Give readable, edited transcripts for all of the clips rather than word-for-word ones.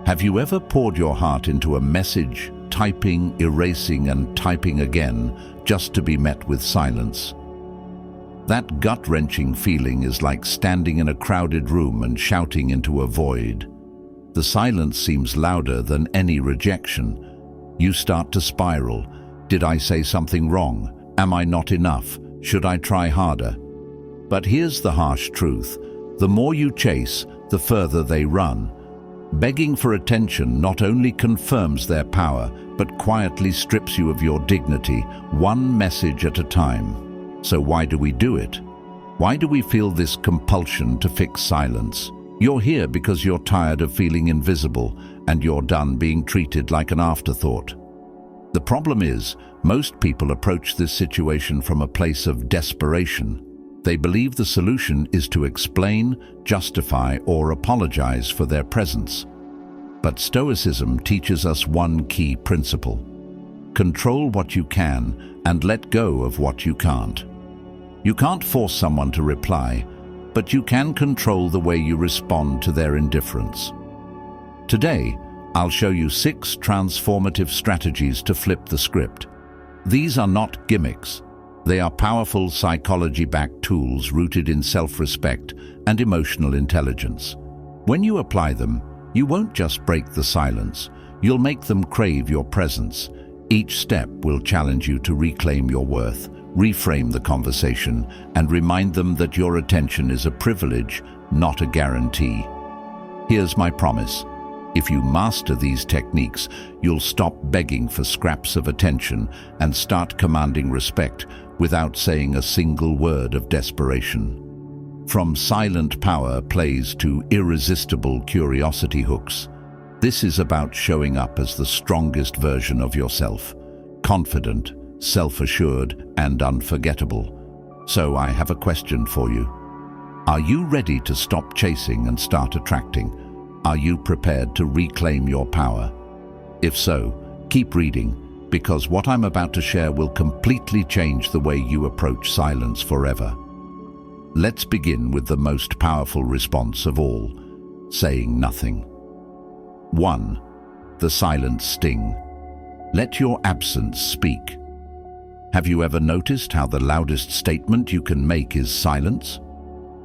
Have you ever poured your heart into a message, typing, erasing, and typing again, just to be met with silence? That gut-wrenching feeling is like standing in a crowded room and shouting into a void. The silence seems louder than any rejection. You start to spiral. Did I say something wrong? Am I not enough? Should I try harder? But here's the harsh truth. The more you chase, the further they run. Begging for attention not only confirms their power, but quietly strips you of your dignity, one message at a time. So why do we do it? Why do we feel this compulsion to fix silence? You're here because you're tired of feeling invisible, and you're done being treated like an afterthought. The problem is, most people approach this situation from a place of desperation. They believe the solution is to explain, justify, or apologize for their presence. But Stoicism teaches us one key principle. Control what you can and let go of what you can't. You can't force someone to reply, but you can control the way you respond to their indifference. Today, I'll show you 6 transformative strategies to flip the script. These are not gimmicks. They are powerful psychology-backed tools rooted in self-respect and emotional intelligence. When you apply them, you won't just break the silence, you'll make them crave your presence. Each step will challenge you to reclaim your worth, reframe the conversation, and remind them that your attention is a privilege, not a guarantee. Here's my promise. If you master these techniques, you'll stop begging for scraps of attention and start commanding respect without saying a single word of desperation. From silent power plays to irresistible curiosity hooks, this is about showing up as the strongest version of yourself, confident, self-assured, and unforgettable. So I have a question for you. Are you ready to stop chasing and start attracting? Are you prepared to reclaim your power? If so, keep reading, because what I'm about to share will completely change the way you approach silence forever. Let's begin with the most powerful response of all, saying nothing. 1. The silent sting. Let your absence speak. Have you ever noticed how the loudest statement you can make is silence?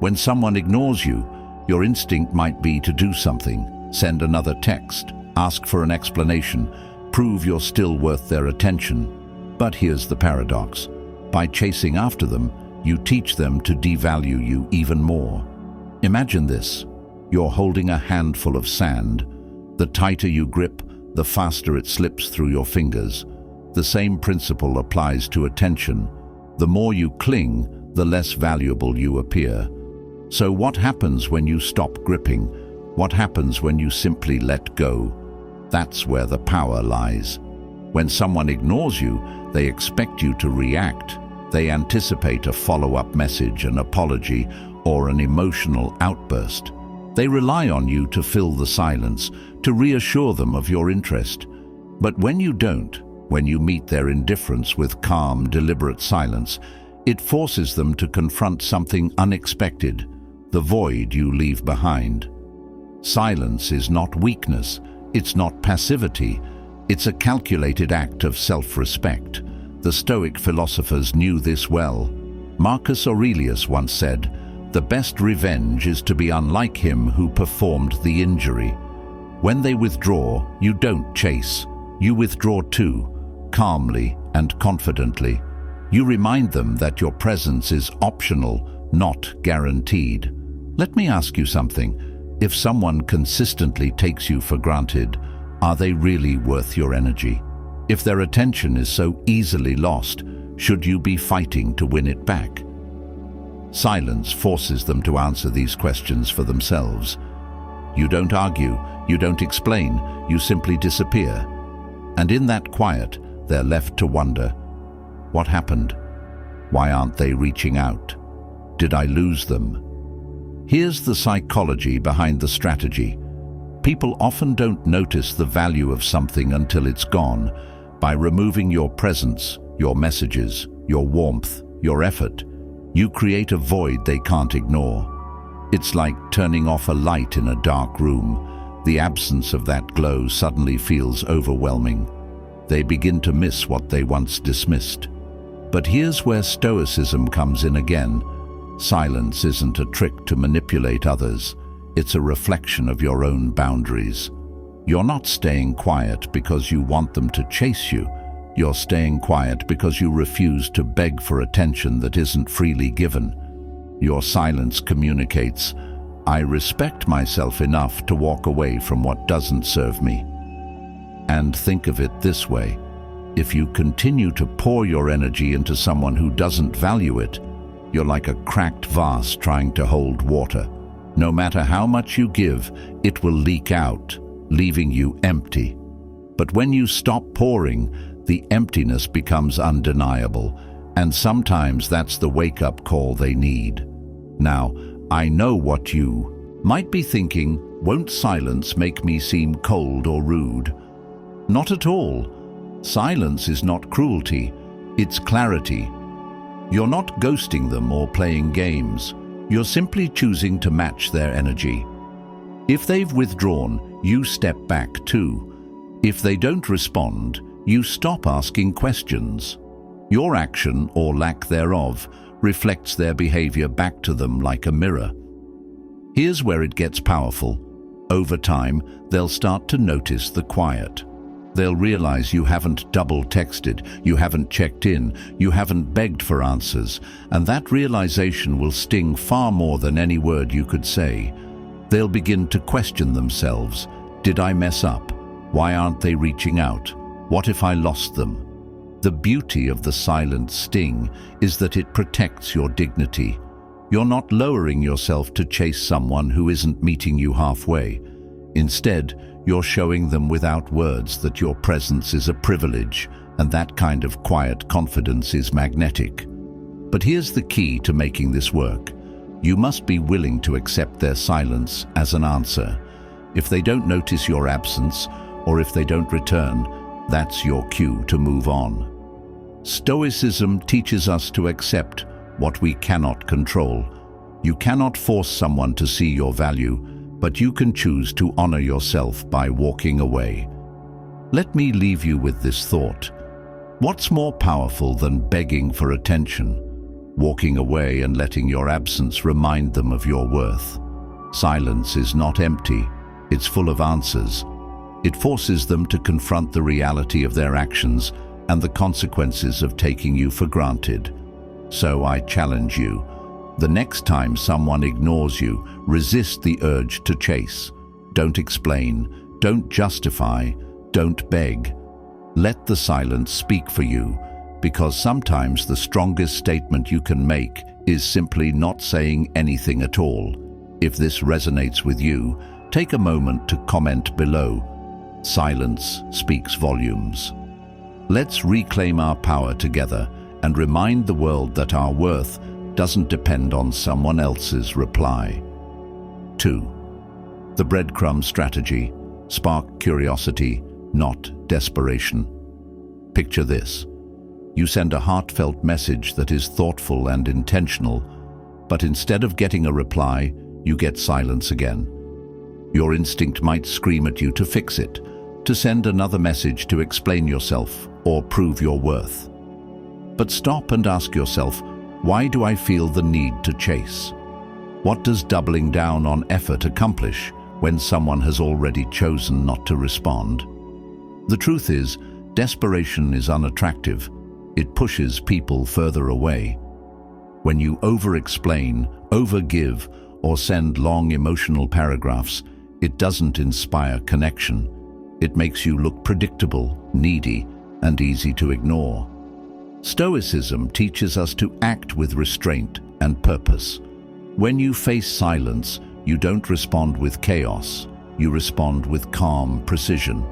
When someone ignores you, your instinct might be to do something, send another text, ask for an explanation, prove you're still worth their attention. But here's the paradox. By chasing after them, you teach them to devalue you even more. Imagine this. You're holding a handful of sand. The tighter you grip, the faster it slips through your fingers. The same principle applies to attention. The more you cling, the less valuable you appear. So what happens when you stop gripping? What happens when you simply let go? That's where the power lies. When someone ignores you, they expect you to react. They anticipate a follow-up message, an apology, or an emotional outburst. They rely on you to fill the silence, to reassure them of your interest. But when you don't, when you meet their indifference with calm, deliberate silence, it forces them to confront something unexpected, the void you leave behind. Silence is not weakness, it's not passivity, it's a calculated act of self-respect. The Stoic philosophers knew this well. Marcus Aurelius once said, "The best revenge is to be unlike him who performed the injury." When they withdraw, you don't chase, you withdraw too, calmly and confidently. You remind them that your presence is optional, not guaranteed. Let me ask you something. If someone consistently takes you for granted, are they really worth your energy? If their attention is so easily lost, should you be fighting to win it back? Silence forces them to answer these questions for themselves. You don't argue, you don't explain, you simply disappear. And in that quiet, they're left to wonder, what happened? Why aren't they reaching out? Did I lose them? Here's the psychology behind the strategy. People often don't notice the value of something until it's gone. By removing your presence, your messages, your warmth, your effort, you create a void they can't ignore. It's like turning off a light in a dark room. The absence of that glow suddenly feels overwhelming. They begin to miss what they once dismissed. But here's where Stoicism comes in again. Silence isn't a trick to manipulate others. It's a reflection of your own boundaries. You're not staying quiet because you want them to chase you. You're staying quiet because you refuse to beg for attention that isn't freely given. Your silence communicates, I respect myself enough to walk away from what doesn't serve me. And think of it this way. If you continue to pour your energy into someone who doesn't value it, you're like a cracked vase trying to hold water. No matter how much you give, it will leak out, leaving you empty. But when you stop pouring, the emptiness becomes undeniable, and sometimes that's the wake-up call they need. Now, I know what you might be thinking, won't silence make me seem cold or rude? Not at all. Silence is not cruelty, it's clarity. You're not ghosting them or playing games. You're simply choosing to match their energy. If they've withdrawn, you step back too. If they don't respond, you stop asking questions. Your action, or lack thereof, reflects their behavior back to them like a mirror. Here's where it gets powerful. Over time, they'll start to notice the quiet. They'll realize you haven't double-texted, you haven't checked in, you haven't begged for answers, and that realization will sting far more than any word you could say. They'll begin to question themselves. Did I mess up? Why aren't they reaching out? What if I lost them? The beauty of the silent sting is that it protects your dignity. You're not lowering yourself to chase someone who isn't meeting you halfway. Instead, you're showing them without words that your presence is a privilege, and that kind of quiet confidence is magnetic. But here's the key to making this work. You must be willing to accept their silence as an answer. If they don't notice your absence, or if they don't return, that's your cue to move on. Stoicism teaches us to accept what we cannot control. You cannot force someone to see your value, but you can choose to honor yourself by walking away. Let me leave you with this thought. What's more powerful than begging for attention? Walking away and letting your absence remind them of your worth. Silence is not empty, it's full of answers. It forces them to confront the reality of their actions and the consequences of taking you for granted. So I challenge you. The next time someone ignores you, resist the urge to chase. Don't explain, don't justify, don't beg. Let the silence speak for you, because sometimes the strongest statement you can make is simply not saying anything at all. If this resonates with you, take a moment to comment below. Silence speaks volumes. Let's reclaim our power together and remind the world that our worth doesn't depend on someone else's reply. 2. The breadcrumb strategy. Spark curiosity, not desperation. Picture this. You send a heartfelt message that is thoughtful and intentional, but instead of getting a reply, you get silence again. Your instinct might scream at you to fix it, to send another message to explain yourself or prove your worth. But stop and ask yourself, why do I feel the need to chase? What does doubling down on effort accomplish when someone has already chosen not to respond? The truth is, desperation is unattractive. It pushes people further away. When you over-explain, over-give, or send long emotional paragraphs, it doesn't inspire connection. It makes you look predictable, needy, and easy to ignore. Stoicism teaches us to act with restraint and purpose. When you face silence, you don't respond with chaos. You respond with calm precision.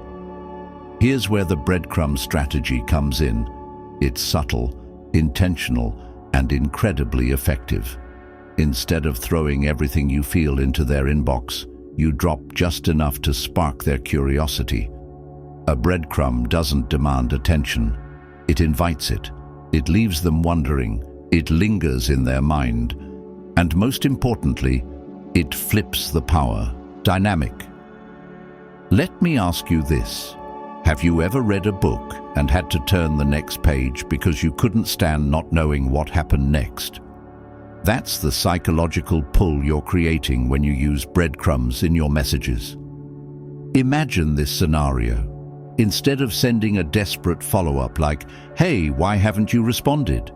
Here's where the breadcrumb strategy comes in. It's subtle, intentional, and incredibly effective. Instead of throwing everything you feel into their inbox, you drop just enough to spark their curiosity. A breadcrumb doesn't demand attention. It invites it. It leaves them wondering. It lingers in their mind. And most importantly, it flips the power dynamic. Let me ask you this. Have you ever read a book and had to turn the next page because you couldn't stand not knowing what happened next? That's the psychological pull you're creating when you use breadcrumbs in your messages. Imagine this scenario. Instead of sending a desperate follow-up like, "Hey, why haven't you responded?"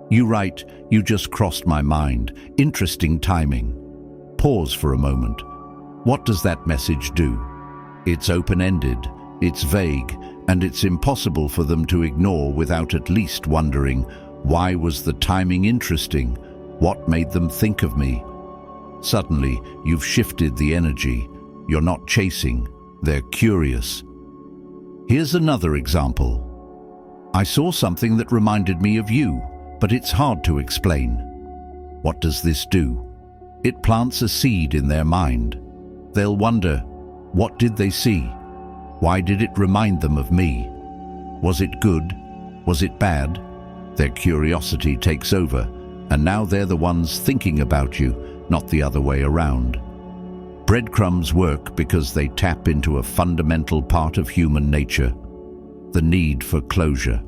you write, "You just crossed my mind. Interesting timing." Pause for a moment. What does that message do? It's open-ended, it's vague, and it's impossible for them to ignore without at least wondering, why was the timing interesting? What made them think of me? Suddenly, you've shifted the energy. You're not chasing, they're curious. Here's another example. I saw something that reminded me of you, but it's hard to explain. What does this do? It plants a seed in their mind. They'll wonder, what did they see? Why did it remind them of me? Was it good? Was it bad? Their curiosity takes over, and now they're the ones thinking about you, not the other way around. Breadcrumbs work because they tap into a fundamental part of human nature, the need for closure.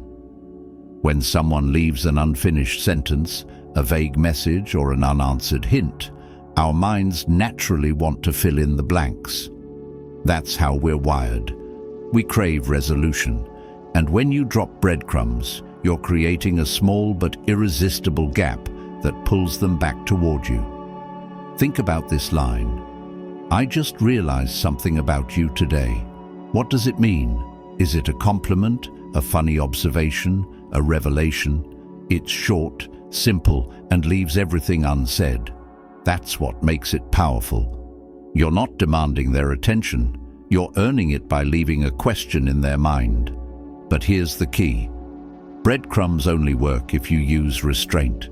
When someone leaves an unfinished sentence, a vague message, or an unanswered hint, our minds naturally want to fill in the blanks. That's how we're wired. We crave resolution, and when you drop breadcrumbs, you're creating a small but irresistible gap that pulls them back toward you. Think about this line. I just realized something about you today. What does it mean? Is it a compliment, a funny observation, a revelation? It's short, simple, and leaves everything unsaid. That's what makes it powerful. You're not demanding their attention. You're earning it by leaving a question in their mind. But here's the key. Breadcrumbs only work if you use restraint.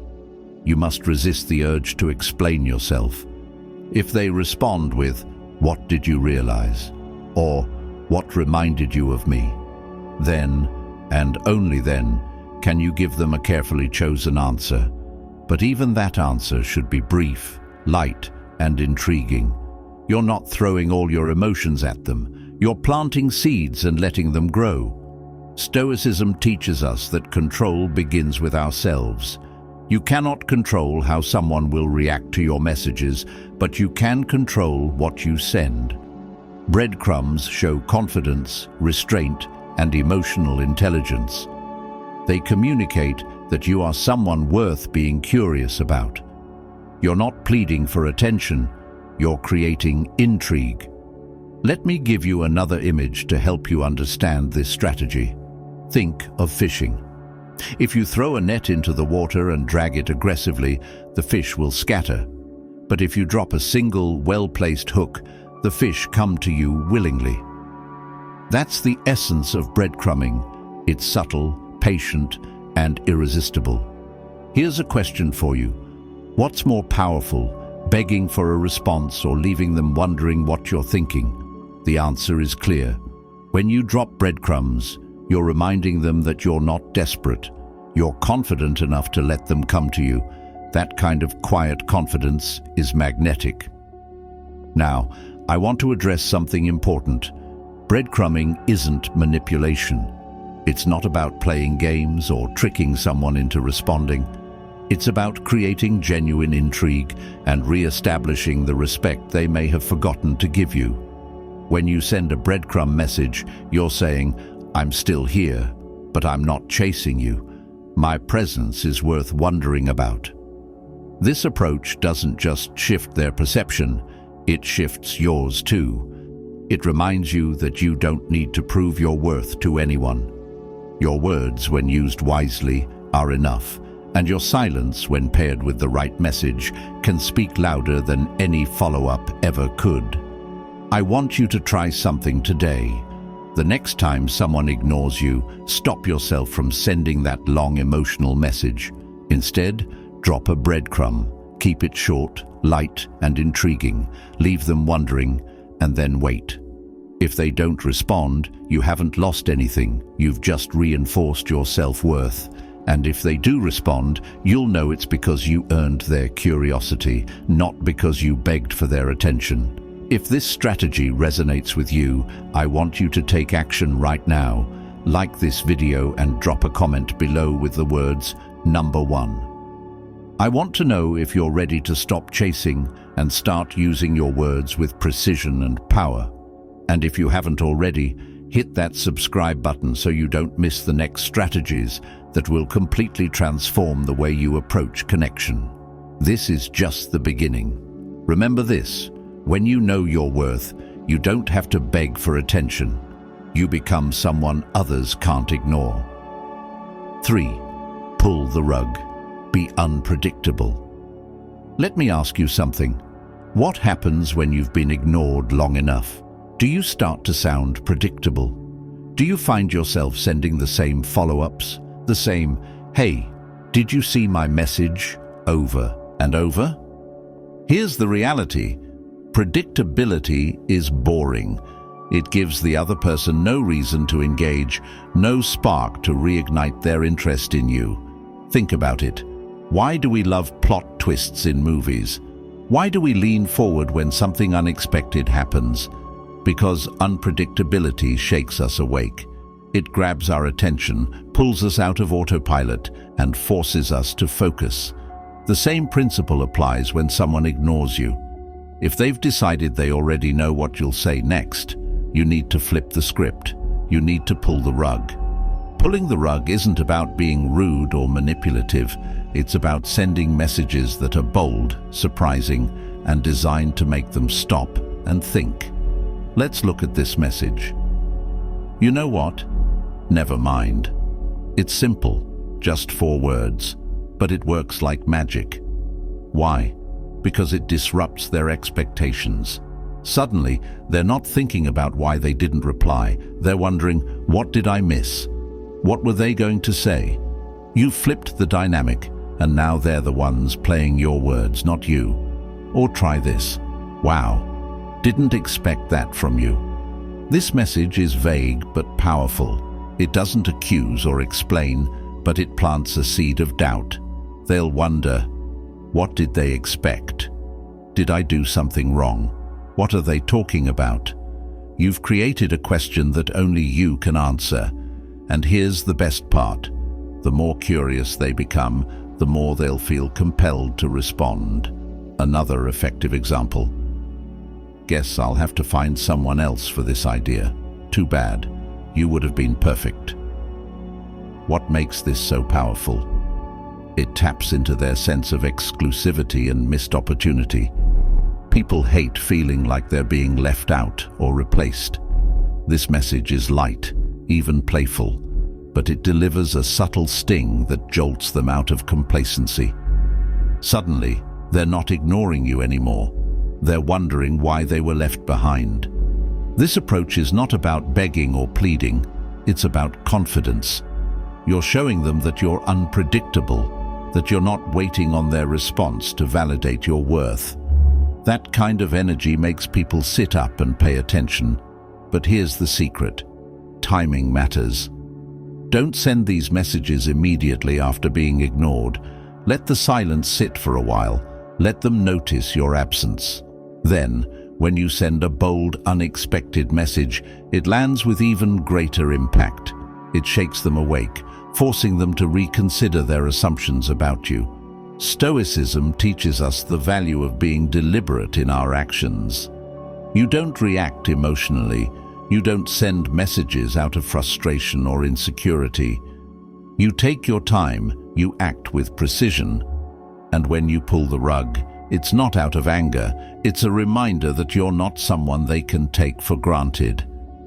You must resist the urge to explain yourself. If they respond with, "What did you realize?" or "What reminded you of me?" then, and only then, can you give them a carefully chosen answer. But even that answer should be brief, light, and intriguing. You're not throwing all your emotions at them. You're planting seeds and letting them grow. Stoicism teaches us that control begins with ourselves. You cannot control how someone will react to your messages, but you can control what you send. Breadcrumbs show confidence, restraint, and emotional intelligence. They communicate that you are someone worth being curious about. You're not pleading for attention, you're creating intrigue. Let me give you another image to help you understand this strategy. Think of fishing. If you throw a net into the water and drag it aggressively, the fish will scatter. But if you drop a single, well-placed hook, the fish come to you willingly. That's the essence of breadcrumbing. It's subtle, patient, and irresistible. Here's a question for you. What's more powerful, begging for a response or leaving them wondering what you're thinking? The answer is clear. When you drop breadcrumbs, you're reminding them that you're not desperate. You're confident enough to let them come to you. That kind of quiet confidence is magnetic. Now, I want to address something important. Breadcrumbing isn't manipulation. It's not about playing games or tricking someone into responding. It's about creating genuine intrigue and re-establishing the respect they may have forgotten to give you. When you send a breadcrumb message, you're saying, "I'm still here, but I'm not chasing you. My presence is worth wondering about." This approach doesn't just shift their perception, it shifts yours too. It reminds you that you don't need to prove your worth to anyone. Your words, when used wisely, are enough, and your silence, when paired with the right message, can speak louder than any follow-up ever could. I want you to try something today. The next time someone ignores you, stop yourself from sending that long emotional message. Instead, drop a breadcrumb. Keep it short, light, and intriguing. Leave them wondering, and then wait. If they don't respond, you haven't lost anything. You've just reinforced your self-worth. And if they do respond, you'll know it's because you earned their curiosity, not because you begged for their attention. If this strategy resonates with you, I want you to take action right now. Like this video and drop a comment below with the words "Number 1." I want to know if you're ready to stop chasing and start using your words with precision and power. And if you haven't already, hit that subscribe button so you don't miss the next strategies that will completely transform the way you approach connection. This is just the beginning. Remember this: when you know your worth, you don't have to beg for attention. You become someone others can't ignore. 3. Pull the rug. Be unpredictable. Let me ask you something. What happens when you've been ignored long enough? Do you start to sound predictable? Do you find yourself sending the same follow-ups? The same, "Hey, did you see my message?" over and over? Here's the reality. Predictability is boring. It gives the other person no reason to engage, no spark to reignite their interest in you. Think about it. Why do we love plot twists in movies? Why do we lean forward when something unexpected happens? Because unpredictability shakes us awake. It grabs our attention, pulls us out of autopilot, and forces us to focus. The same principle applies when someone ignores you. If they've decided they already know what you'll say next, you need to flip the script. You need to pull the rug. Pulling the rug isn't about being rude or manipulative. It's about sending messages that are bold, surprising, and designed to make them stop and think. Let's look at this message. You know what? Never mind. It's simple, just 4 words, but it works like magic. Why? Because it disrupts their expectations. Suddenly, they're not thinking about why they didn't reply. They're wondering, what did I miss? What were they going to say? You flipped the dynamic, and now they're the ones playing your words, not you. Or try this. Wow, didn't expect that from you. This message is vague but powerful. It doesn't accuse or explain, but it plants a seed of doubt. They'll wonder, what did they expect? Did I do something wrong? What are they talking about? You've created a question that only you can answer. And here's the best part. The more curious they become, the more they'll feel compelled to respond. Another effective example. Guess I'll have to find someone else for this idea. Too bad. You would have been perfect. What makes this so powerful? It taps into their sense of exclusivity and missed opportunity. People hate feeling like they're being left out or replaced. This message is light, even playful, but it delivers a subtle sting that jolts them out of complacency. Suddenly, they're not ignoring you anymore. They're wondering why they were left behind. This approach is not about begging or pleading. It's about confidence. You're showing them that you're unpredictable, that you're not waiting on their response to validate your worth. That kind of energy makes people sit up and pay attention. But here's the secret. Timing matters. Don't send these messages immediately after being ignored. Let the silence sit for a while. Let them notice your absence. Then, when you send a bold, unexpected message, it lands with even greater impact. It shakes them awake, forcing them to reconsider their assumptions about you. Stoicism teaches us the value of being deliberate in our actions. You don't react emotionally. You don't send messages out of frustration or insecurity. You take your time, you act with precision. And when you pull the rug, it's not out of anger, it's a reminder that you're not someone they can take for granted.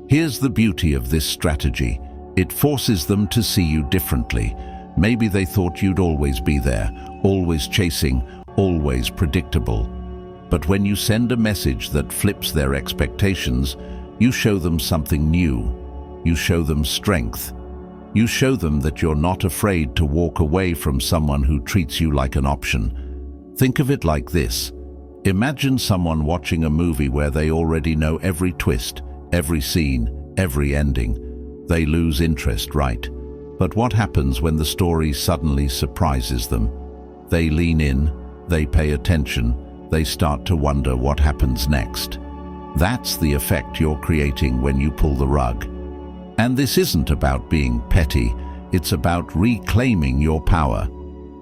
Here's the beauty of this strategy. It forces them to see you differently. Maybe they thought you'd always be there, always chasing, always predictable. But when you send a message that flips their expectations, you show them something new. You show them strength. You show them that you're not afraid to walk away from someone who treats you like an option. Think of it like this. Imagine someone watching a movie where they already know every twist, every scene, every ending. They lose interest, right? But what happens when the story suddenly surprises them? They lean in, they pay attention, they start to wonder what happens next. That's the effect you're creating when you pull the rug. And this isn't about being petty, it's about reclaiming your power.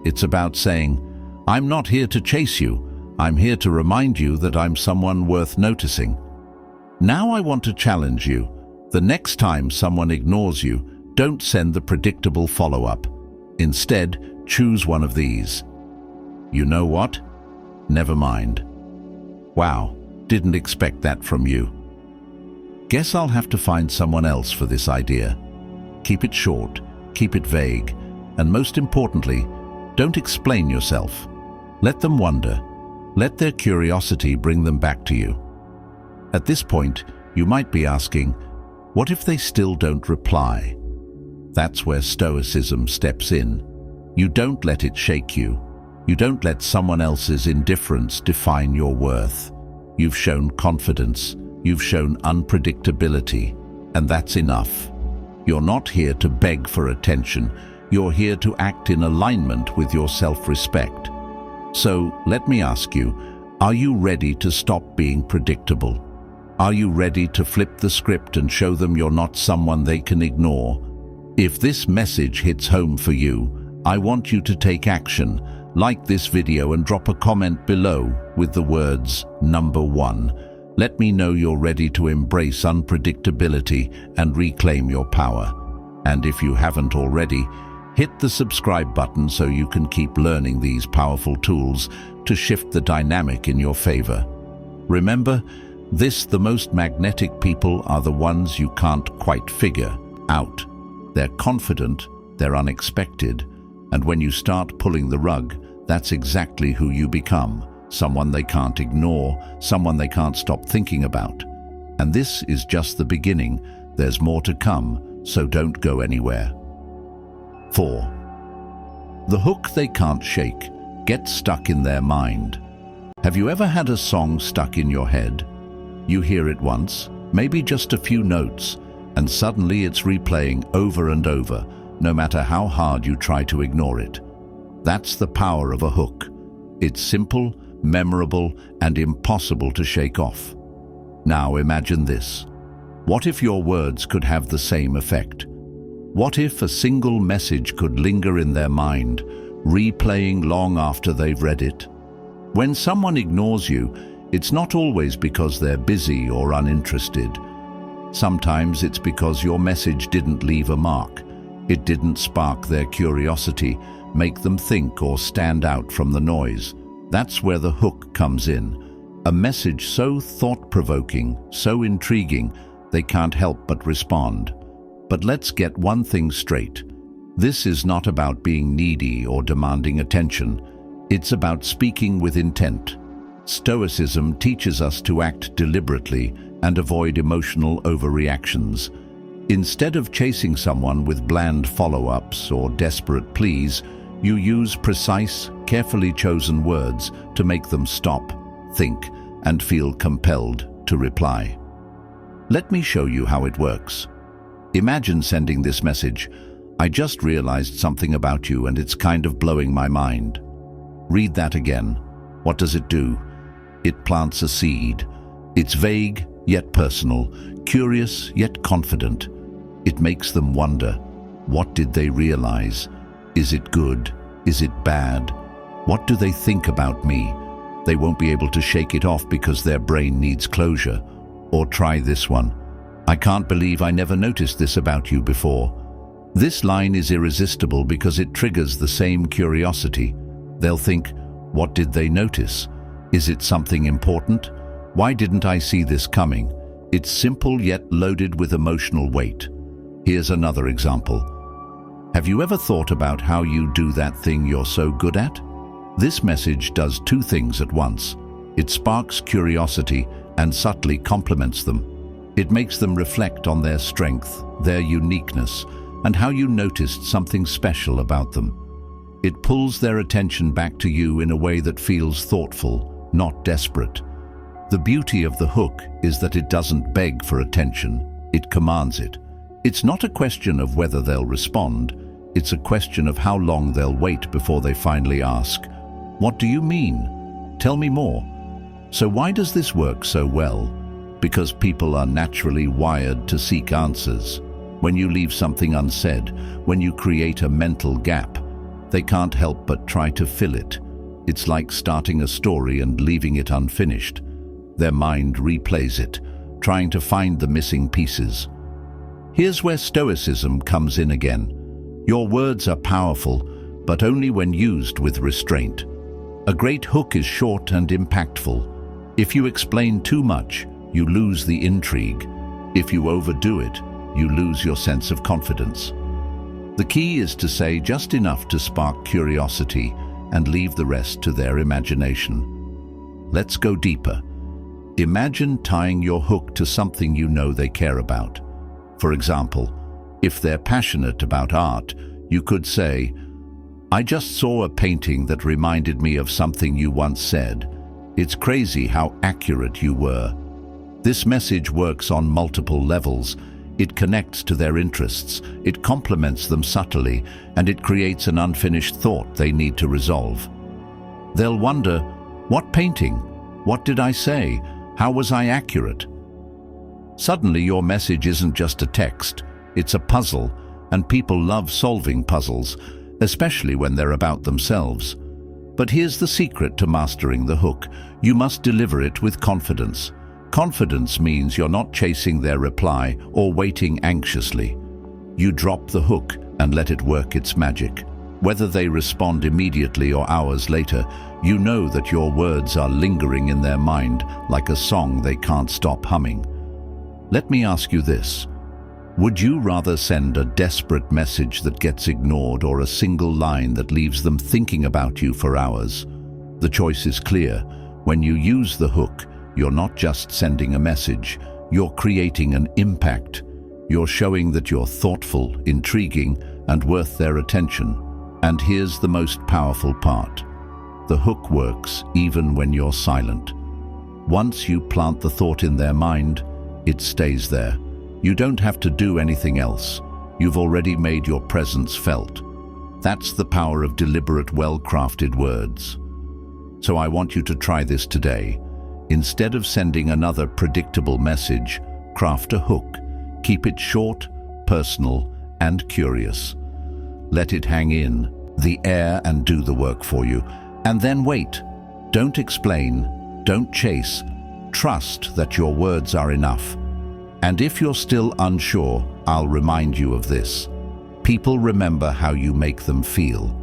It's about saying, I'm not here to chase you, I'm here to remind you that I'm someone worth noticing. Now I want to challenge you. The next time someone ignores you, don't send the predictable follow-up. Instead, choose one of these. You know what? Never mind. Wow, didn't expect that from you. Guess I'll have to find someone else for this idea. Keep it short, keep it vague, and most importantly, don't explain yourself. Let them wonder. Let their curiosity bring them back to you. At this point, you might be asking, what if they still don't reply? That's where Stoicism steps in. You don't let it shake you. You don't let someone else's indifference define your worth. You've shown confidence, you've shown unpredictability, and that's enough. You're not here to beg for attention, you're here to act in alignment with your self-respect. So, let me ask you, are you ready to stop being predictable? Are you ready to flip the script and show them you're not someone they can ignore? If this message hits home for you, I want you to take action. Like this video and drop a comment below with the words number 1. Let me know you're ready to embrace unpredictability and reclaim your power. And if you haven't already, hit the subscribe button so you can keep learning these powerful tools to shift the dynamic in your favor. Remember, the most magnetic people are the ones you can't quite figure out. They're confident, they're unexpected, and when you start pulling the rug, that's exactly who you become. Someone they can't ignore, someone they can't stop thinking about. And this is just the beginning. There's more to come, so don't go anywhere. 4. The hook they can't shake. Get stuck in their mind. Have you ever had a song stuck in your head? You hear it once, maybe just a few notes, and suddenly it's replaying over and over, no matter how hard you try to ignore it. That's the power of a hook. It's simple, memorable, and impossible to shake off. Now imagine this. What if your words could have the same effect? What if a single message could linger in their mind, replaying long after they've read it? When someone ignores you, it's not always because they're busy or uninterested. Sometimes it's because your message didn't leave a mark. It didn't spark their curiosity, make them think or stand out from the noise. That's where the hook comes in. A message so thought-provoking, so intriguing, they can't help but respond. But let's get one thing straight. This is not about being needy or demanding attention. It's about speaking with intent. Stoicism teaches us to act deliberately and avoid emotional overreactions. Instead of chasing someone with bland follow-ups or desperate pleas, you use precise, carefully chosen words to make them stop, think, and feel compelled to reply. Let me show you how it works. Imagine sending this message, "I just realized something about you and it's kind of blowing my mind." Read that again. What does it do? It plants a seed. It's vague, yet personal, curious, yet confident. It makes them wonder, what did they realize? Is it good? Is it bad? What do they think about me? They won't be able to shake it off because their brain needs closure. Or try this one. "I can't believe I never noticed this about you before." This line is irresistible because it triggers the same curiosity. They'll think, what did they notice? Is it something important? Why didn't I see this coming? It's simple yet loaded with emotional weight. Here's another example. Have you ever thought about how you do that thing you're so good at? This message does two things at once. It sparks curiosity and subtly compliments them. It makes them reflect on their strength, their uniqueness, and how you noticed something special about them. It pulls their attention back to you in a way that feels thoughtful, not desperate. The beauty of the hook is that it doesn't beg for attention, it commands it. It's not a question of whether they'll respond, it's a question of how long they'll wait before they finally ask, "What do you mean? Tell me more." So why does this work so well? because people are naturally wired to seek answers. When you leave something unsaid, when you create a mental gap, they can't help but try to fill it. It's like starting a story and leaving it unfinished. Their mind replays it, trying to find the missing pieces. Here's where Stoicism comes in again. Your words are powerful, but only when used with restraint. A great hook is short and impactful. If you explain too much, you lose the intrigue. If you overdo it, you lose your sense of confidence. The key is to say just enough to spark curiosity and leave the rest to their imagination. Let's go deeper. Imagine tying your hook to something you know they care about. For example, if they're passionate about art, you could say, "I just saw a painting that reminded me of something you once said. It's crazy how accurate you were." This message works on multiple levels. It connects to their interests, it complements them subtly, and it creates an unfinished thought they need to resolve. They'll wonder, "What painting? What did I say? How was I accurate?" Suddenly your message isn't just a text, it's a puzzle, and people love solving puzzles, especially when they're about themselves. But here's the secret to mastering the hook. You must deliver it with confidence. Confidence means you're not chasing their reply or waiting anxiously. You drop the hook and let it work its magic. Whether they respond immediately or hours later, you know that your words are lingering in their mind like a song they can't stop humming. Let me ask you this. Would you rather send a desperate message that gets ignored or a single line that leaves them thinking about you for hours? The choice is clear. When you use the hook, you're not just sending a message, you're creating an impact. You're showing that you're thoughtful, intriguing, and worth their attention. And here's the most powerful part. The hook works even when you're silent. Once you plant the thought in their mind, it stays there. You don't have to do anything else. You've already made your presence felt. That's the power of deliberate, well-crafted words. So I want you to try this today. Instead of sending another predictable message, craft a hook. Keep it short, personal, and curious. Let it hang in the air and do the work for you. And then wait. Don't explain. Don't chase. Trust that your words are enough. And if you're still unsure, I'll remind you of this. People remember how you make them feel.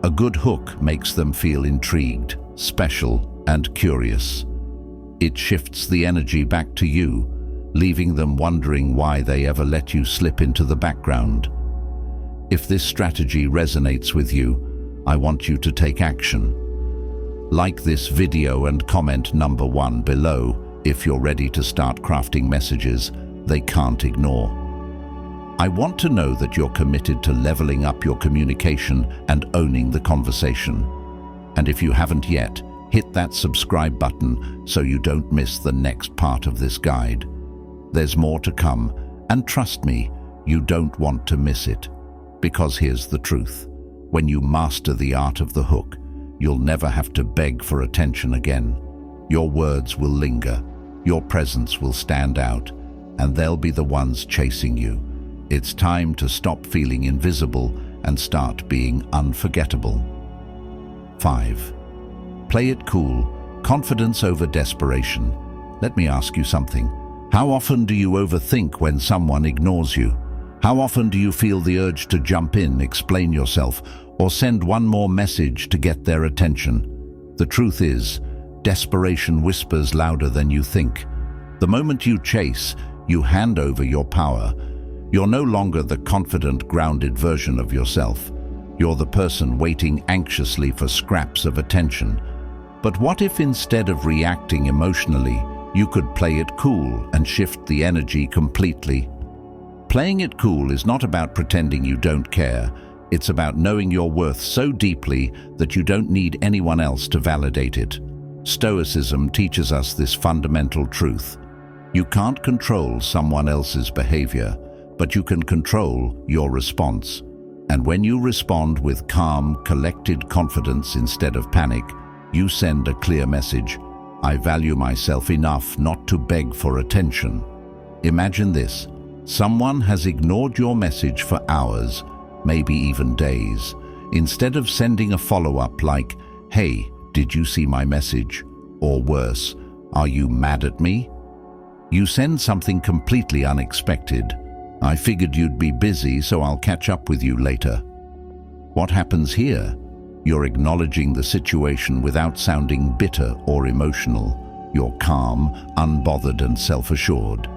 A good hook makes them feel intrigued, special, and curious. It shifts the energy back to you, leaving them wondering why they ever let you slip into the background. If this strategy resonates with you, I want you to take action. Like this video and comment number 1 below if you're ready to start crafting messages they can't ignore. I want to know that you're committed to leveling up your communication and owning the conversation. And if you haven't yet, hit that subscribe button so you don't miss the next part of this guide. There's more to come, and trust me, you don't want to miss it. Because here's the truth. When you master the art of the hook, you'll never have to beg for attention again. Your words will linger, your presence will stand out, and they'll be the ones chasing you. It's time to stop feeling invisible and start being unforgettable. 5. Play it cool. Confidence over desperation. Let me ask you something. How often do you overthink when someone ignores you? How often do you feel the urge to jump in, explain yourself, or send one more message to get their attention? The truth is, desperation whispers louder than you think. The moment you chase, you hand over your power. You're no longer the confident, grounded version of yourself. You're the person waiting anxiously for scraps of attention. But what if instead of reacting emotionally, you could play it cool and shift the energy completely? Playing it cool is not about pretending you don't care. It's about knowing your worth so deeply that you don't need anyone else to validate it. Stoicism teaches us this fundamental truth. You can't control someone else's behavior, but you can control your response. And when you respond with calm, collected confidence instead of panic, you send a clear message. I value myself enough not to beg for attention. Imagine this. Someone has ignored your message for hours, maybe even days. Instead of sending a follow-up like, "Hey, did you see my message?" Or worse, "Are you mad at me?" You send something completely unexpected. "I figured you'd be busy, so I'll catch up with you later." What happens here? You're acknowledging the situation without sounding bitter or emotional. You're calm, unbothered, and self-assured.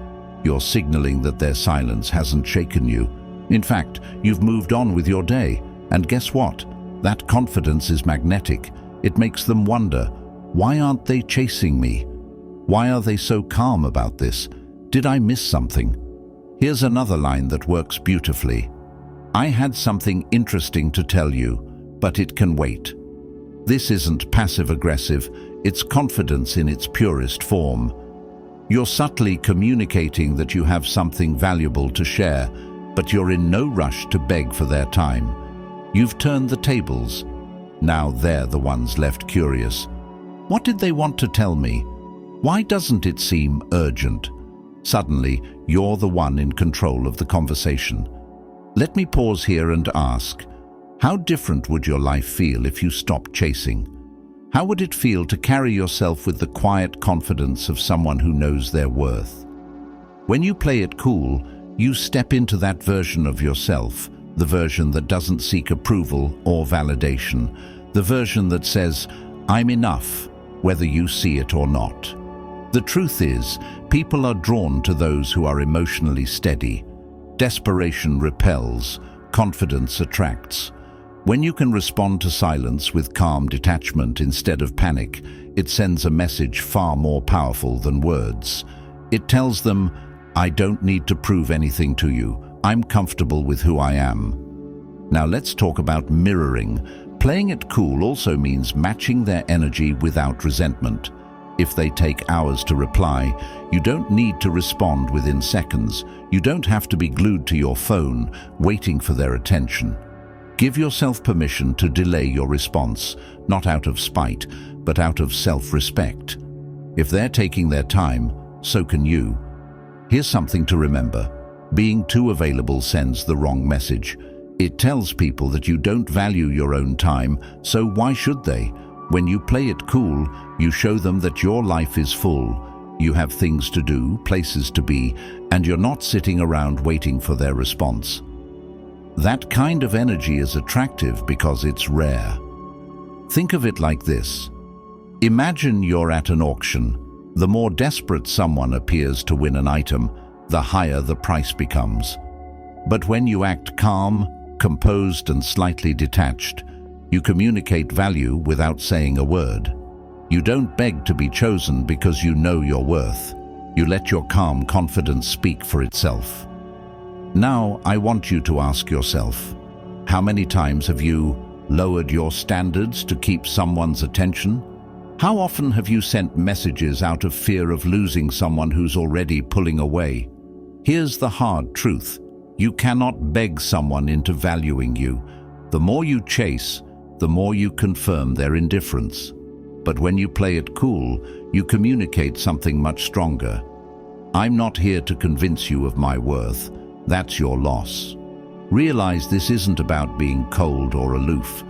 You're signaling that their silence hasn't shaken you. In fact, you've moved on with your day. And guess what? That confidence is magnetic. It makes them wonder, why aren't they chasing me? Why are they so calm about this? Did I miss something? Here's another line that works beautifully. "I had something interesting to tell you, but it can wait." This isn't passive-aggressive, it's confidence in its purest form. You're subtly communicating that you have something valuable to share, but you're in no rush to beg for their time. You've turned the tables. Now they're the ones left curious. What did they want to tell me? Why doesn't it seem urgent? Suddenly, you're the one in control of the conversation. Let me pause here and ask, how different would your life feel if you stopped chasing? How would it feel to carry yourself with the quiet confidence of someone who knows their worth? When you play it cool, you step into that version of yourself, the version that doesn't seek approval or validation, the version that says, "I'm enough," whether you see it or not. The truth is, people are drawn to those who are emotionally steady. Desperation repels, confidence attracts. When you can respond to silence with calm detachment instead of panic, it sends a message far more powerful than words. It tells them, "I don't need to prove anything to you. I'm comfortable with who I am." Now let's talk about mirroring. Playing it cool also means matching their energy without resentment. If they take hours to reply, you don't need to respond within seconds. You don't have to be glued to your phone, waiting for their attention. Give yourself permission to delay your response, not out of spite, but out of self-respect. If they're taking their time, so can you. Here's something to remember. Being too available sends the wrong message. It tells people that you don't value your own time, so why should they? When you play it cool, you show them that your life is full. You have things to do, places to be, and you're not sitting around waiting for their response. That kind of energy is attractive because it's rare. Think of it like this. Imagine you're at an auction. The more desperate someone appears to win an item, the higher the price becomes. But when you act calm, composed, and slightly detached, you communicate value without saying a word. You don't beg to be chosen because you know your worth. You let your calm confidence speak for itself. Now, I want you to ask yourself, how many times have you lowered your standards to keep someone's attention? How often have you sent messages out of fear of losing someone who's already pulling away? Here's the hard truth. You cannot beg someone into valuing you. The more you chase, the more you confirm their indifference. But when you play it cool, you communicate something much stronger. I'm not here to convince you of my worth. That's your loss. Realize this isn't about being cold or aloof.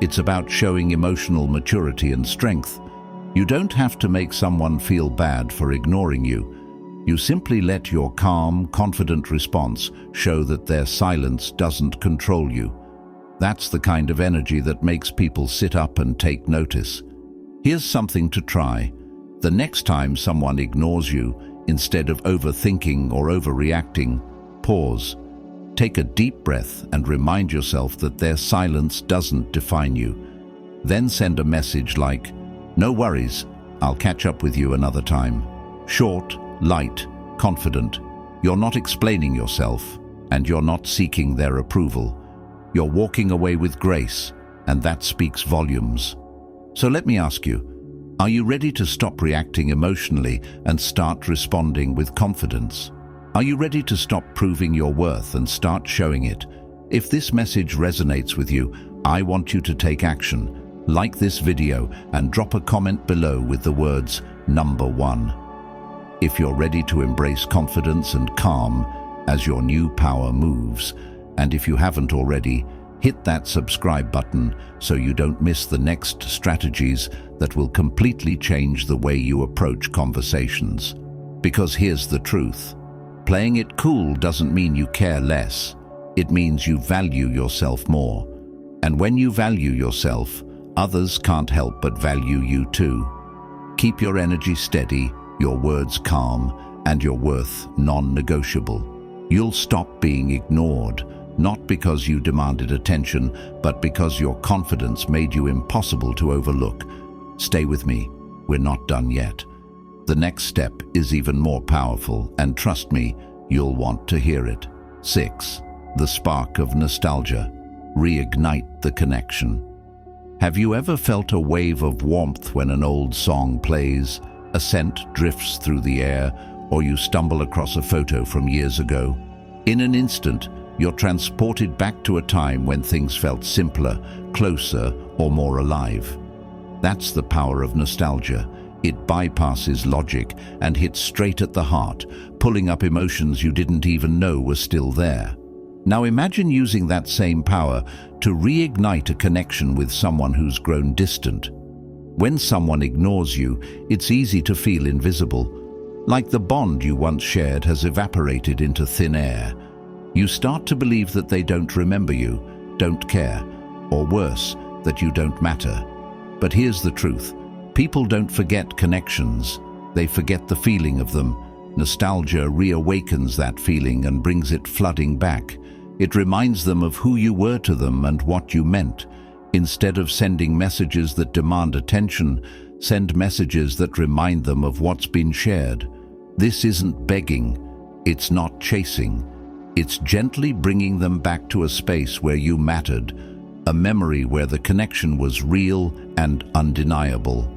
It's about showing emotional maturity and strength. You don't have to make someone feel bad for ignoring you. You simply let your calm, confident response show that their silence doesn't control you. That's the kind of energy that makes people sit up and take notice. Here's something to try. The next time someone ignores you, instead of overthinking or overreacting, pause. Take a deep breath and remind yourself that their silence doesn't define you. Then send a message like, "No worries, I'll catch up with you another time." Short, light, confident. You're not explaining yourself, and you're not seeking their approval. You're walking away with grace, and that speaks volumes. So let me ask you, are you ready to stop reacting emotionally and start responding with confidence? Are you ready to stop proving your worth and start showing it? If this message resonates with you, I want you to take action. Like this video and drop a comment below with the words, Number 1. If you're ready to embrace confidence and calm as your new power moves, and if you haven't already, hit that subscribe button so you don't miss the next strategies that will completely change the way you approach conversations. Because here's the truth. Playing it cool doesn't mean you care less. It means you value yourself more. And when you value yourself, others can't help but value you too. Keep your energy steady, your words calm, and your worth non-negotiable. You'll stop being ignored, not because you demanded attention, but because your confidence made you impossible to overlook. Stay with me. We're not done yet. The next step is even more powerful, and trust me, you'll want to hear it. 6. The spark of nostalgia. Reignite the connection. Have you ever felt a wave of warmth when an old song plays, a scent drifts through the air, or you stumble across a photo from years ago? In an instant, you're transported back to a time when things felt simpler, closer, or more alive. That's the power of nostalgia. It bypasses logic and hits straight at the heart, pulling up emotions you didn't even know were still there. Now imagine using that same power to reignite a connection with someone who's grown distant. When someone ignores you, it's easy to feel invisible, like the bond you once shared has evaporated into thin air. You start to believe that they don't remember you, don't care, or worse, that you don't matter. But here's the truth. People don't forget connections. They forget the feeling of them. Nostalgia reawakens that feeling and brings it flooding back. It reminds them of who you were to them and what you meant. Instead of sending messages that demand attention, send messages that remind them of what's been shared. This isn't begging. It's not chasing. It's gently bringing them back to a space where you mattered, a memory where the connection was real and undeniable.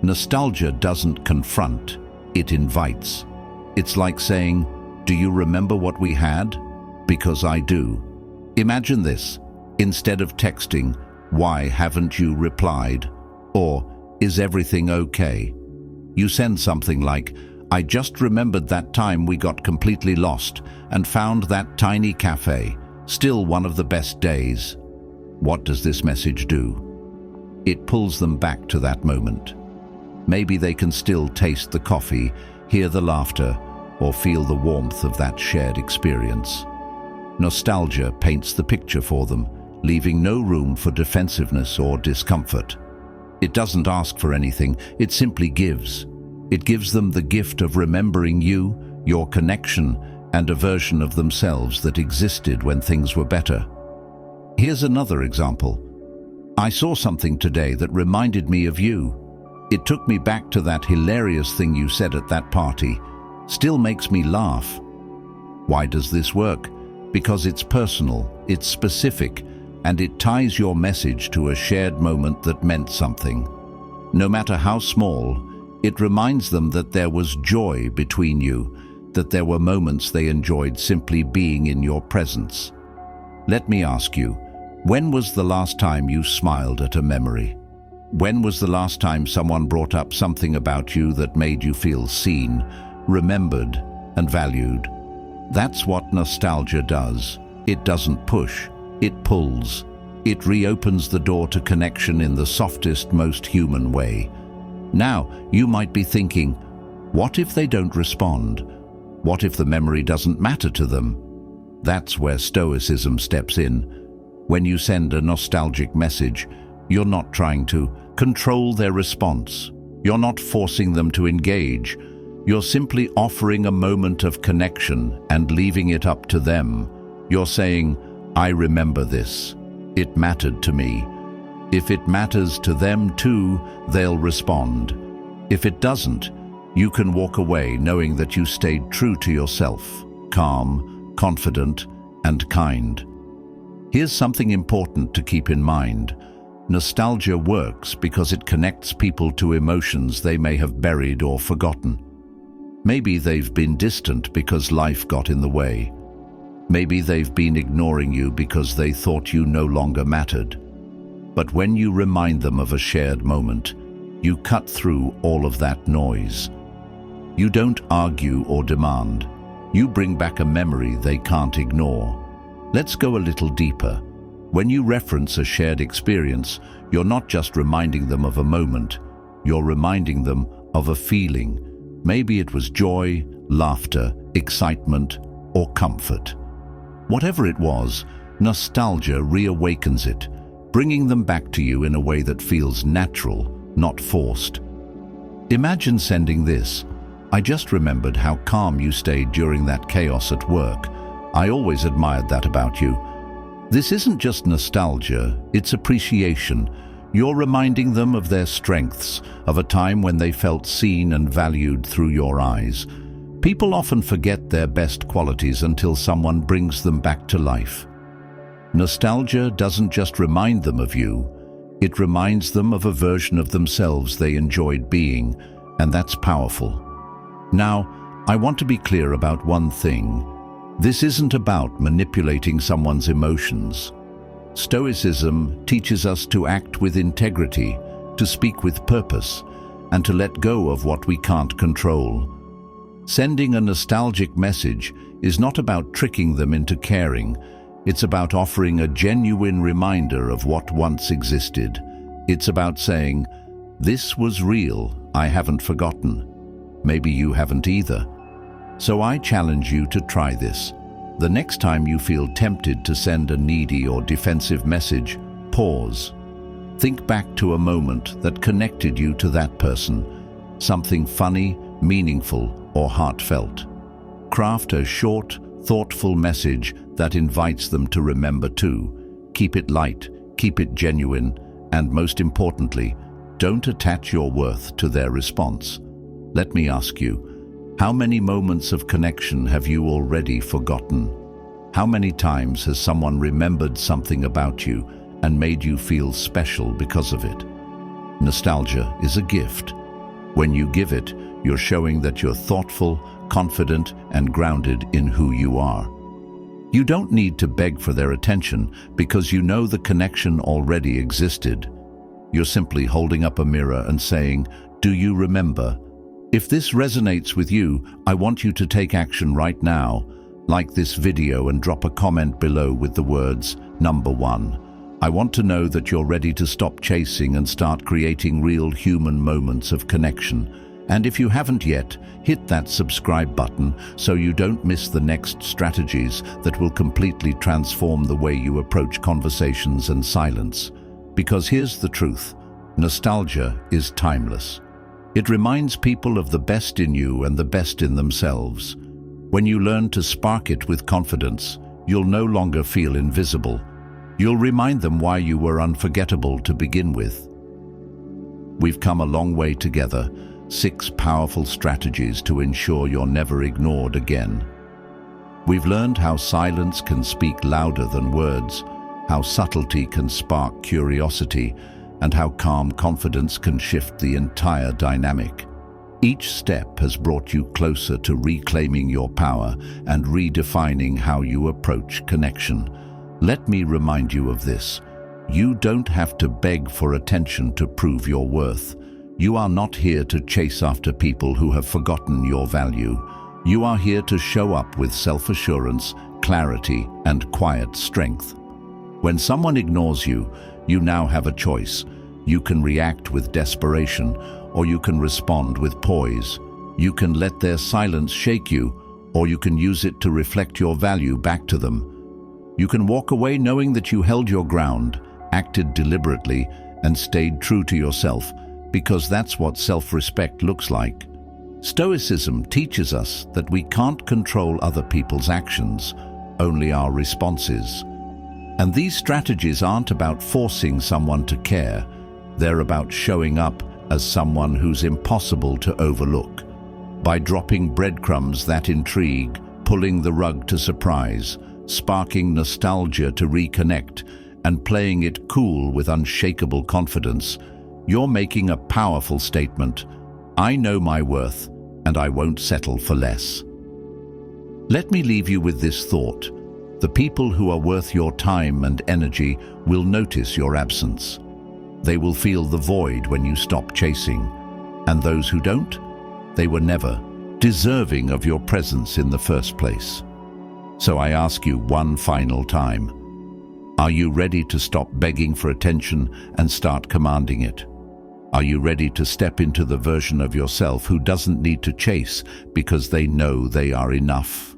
Nostalgia doesn't confront, it invites. It's like saying, "Do you remember what we had? Because I do." Imagine this. Instead of texting, "Why haven't you replied?" or "Is everything okay?" you send something like, "I just remembered that time we got completely lost and found that tiny cafe. Still one of the best days." What does this message do? It pulls them back to that moment. Maybe they can still taste the coffee, hear the laughter, or feel the warmth of that shared experience. Nostalgia paints the picture for them, leaving no room for defensiveness or discomfort. It doesn't ask for anything, it simply gives. It gives them the gift of remembering you, your connection, and a version of themselves that existed when things were better. Here's another example. "I saw something today that reminded me of you. It took me back to that hilarious thing you said at that party. Still makes me laugh." Why does this work? Because it's personal, it's specific, and it ties your message to a shared moment that meant something. No matter how small, it reminds them that there was joy between you, that there were moments they enjoyed simply being in your presence. Let me ask you, when was the last time you smiled at a memory? When was the last time someone brought up something about you that made you feel seen, remembered, and valued? That's what nostalgia does. It doesn't push, it pulls. It reopens the door to connection in the softest, most human way. Now, you might be thinking, what if they don't respond? What if the memory doesn't matter to them? That's where Stoicism steps in. When you send a nostalgic message, you're not trying to control their response. You're not forcing them to engage. You're simply offering a moment of connection and leaving it up to them. You're saying, "I remember this. It mattered to me." If it matters to them too, they'll respond. If it doesn't, you can walk away knowing that you stayed true to yourself, calm, confident, and kind. Here's something important to keep in mind. Nostalgia works because it connects people to emotions they may have buried or forgotten. Maybe they've been distant because life got in the way. Maybe they've been ignoring you because they thought you no longer mattered. But when you remind them of a shared moment, You cut through all of that noise. You don't argue or demand. You bring back a memory they can't ignore. Let's go a little deeper. When you reference a shared experience, you're not just reminding them of a moment, you're reminding them of a feeling. Maybe it was joy, laughter, excitement, or comfort. Whatever it was, nostalgia reawakens it, bringing them back to you in a way that feels natural, not forced. Imagine sending this: "I just remembered how calm you stayed during that chaos at work. I always admired that about you." This isn't just nostalgia, it's appreciation. You're reminding them of their strengths, of a time when they felt seen and valued through your eyes. People often forget their best qualities until someone brings them back to life. Nostalgia doesn't just remind them of you, it reminds them of a version of themselves they enjoyed being, and that's powerful. Now, I want to be clear about one thing. This isn't about manipulating someone's emotions. Stoicism teaches us to act with integrity, to speak with purpose, and to let go of what we can't control. Sending a nostalgic message is not about tricking them into caring. It's about offering a genuine reminder of what once existed. It's about saying, "This was real, I haven't forgotten." Maybe you haven't either. So I challenge you to try this. The next time you feel tempted to send a needy or defensive message, pause. Think back to a moment that connected you to that person, something funny, meaningful, or heartfelt. Craft a short, thoughtful message that invites them to remember too. Keep it light, keep it genuine, and most importantly, don't attach your worth to their response. Let me ask you, how many moments of connection have you already forgotten? How many times has someone remembered something about you and made you feel special because of it? Nostalgia is a gift. When you give it, you're showing that you're thoughtful, confident, and grounded in who you are. You don't need to beg for their attention because you know the connection already existed. You're simply holding up a mirror and saying, "Do you remember?" If this resonates with you, I want you to take action right now. Like this video and drop a comment below with the words, "Number 1. I want to know that you're ready to stop chasing and start creating real human moments of connection." And if you haven't yet, hit that subscribe button so you don't miss the next strategies that will completely transform the way you approach conversations and silence. Because here's the truth, nostalgia is timeless. It reminds people of the best in you and the best in themselves. When you learn to spark it with confidence, you'll no longer feel invisible. You'll remind them why you were unforgettable to begin with. We've come a long way together, 6 powerful strategies to ensure you're never ignored again. We've learned how silence can speak louder than words, how subtlety can spark curiosity, and how calm confidence can shift the entire dynamic. Each step has brought you closer to reclaiming your power and redefining how you approach connection. Let me remind you of this. You don't have to beg for attention to prove your worth. You are not here to chase after people who have forgotten your value. You are here to show up with self-assurance, clarity, and quiet strength. When someone ignores you, you now have a choice. You can react with desperation, or you can respond with poise. You can let their silence shake you, or you can use it to reflect your value back to them. You can walk away knowing that you held your ground, acted deliberately, and stayed true to yourself, because that's what self-respect looks like. Stoicism teaches us that we can't control other people's actions, only our responses. And these strategies aren't about forcing someone to care. They're about showing up as someone who's impossible to overlook. By dropping breadcrumbs that intrigue, pulling the rug to surprise, sparking nostalgia to reconnect, and playing it cool with unshakable confidence, you're making a powerful statement. I know my worth, and I won't settle for less. Let me leave you with this thought. The people who are worth your time and energy will notice your absence. They will feel the void when you stop chasing. And those who don't, they were never deserving of your presence in the first place. So I ask you one final time. Are you ready to stop begging for attention and start commanding it? Are you ready to step into the version of yourself who doesn't need to chase because they know they are enough?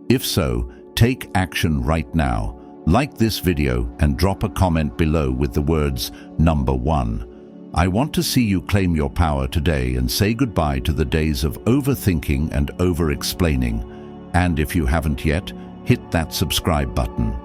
If so, take action right now. Like this video and drop a comment below with the words number 1. I want to see you claim your power today and say goodbye to the days of overthinking and over-explaining. And if you haven't yet, hit that subscribe button.